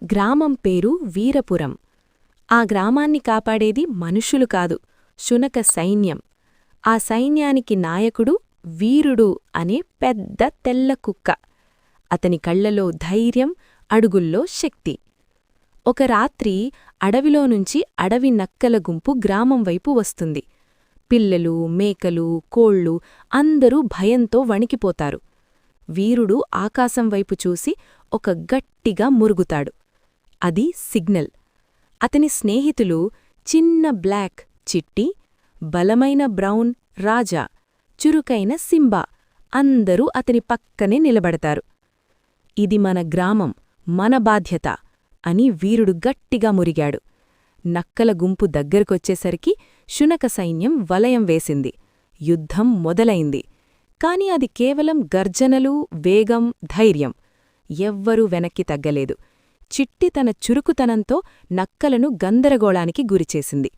గ్రామం పేరు వీరపురం. ఆ గ్రామాన్ని కాపాడేది మనుషులు కాదు, శునక సైన్యం. ఆ సైన్యానికి నాయకుడు వీరుడు అనే పెద్ద తెల్ల కుక్క. అతని కళ్లలో ధైర్యం, అడుగుల్లో శక్తి. ఒక రాత్రి అడవిలోనుంచి అడవి నక్కల గుంపు గ్రామం వైపు వస్తుంది. పిల్లలు, మేకలు, కోళ్ళు అందరూ భయంతో వణికిపోతారు. వీరుడు ఆకాశం వైపు చూసి ఒక గట్టిగా మురుగుతాడు. అది సిగ్నల్. అతని స్నేహితులు చిన్న బ్లాక్ చిట్టి, బలమైన బ్రౌన్ రాజా, చురుకైన సింబా అందరూ అతని పక్కనే నిలబడతారు. ఇది మన గ్రామం, మన బాధ్యత అని వీరుడు గట్టిగా మురిగాడు. నక్కల గుంపు దగ్గరకొచ్చేసరికి శునక సైన్యం వలయం వేసింది. యుద్ధం మొదలైంది. కాని అది కేవలం గర్జనలు, వేగం, ధైర్యం. ఎవ్వరూ వెనక్కి తగ్గలేదు. చిట్టి తన చురుకుతనంతో నక్కలను గందరగోళానికి గురిచేసింది.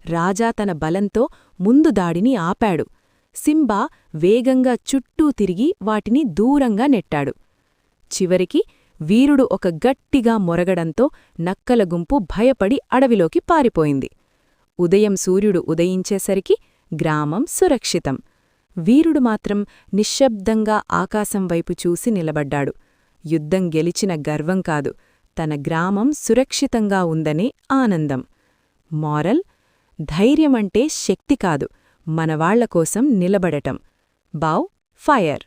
రాజా తన బలంతో ముందు దాడిని ఆపాడు. సింబా వేగంగా చుట్టూ తిరిగి వాటిని దూరంగా నెట్టాడు. చివరికి వీరుడు ఒక గట్టిగా మొరగడంతో నక్కల గుంపు భయపడి అడవిలోకి పారిపోయింది. ఉదయం సూర్యుడు ఉదయించేసరికి గ్రామం సురక్షితం. వీరుడు మాత్రం నిశ్శబ్దంగా ఆకాశం వైపు చూసి నిలబడ్డాడు. యుద్ధం గెలిచిన గర్వం కాదు, తన గ్రామం సురక్షితంగా ఉందనే ఆనందం. మారల్: ధైర్యమంటే శక్తి కాదు, మనవాళ్లకోసం నిలబడటం. బావ్ ఫైర్.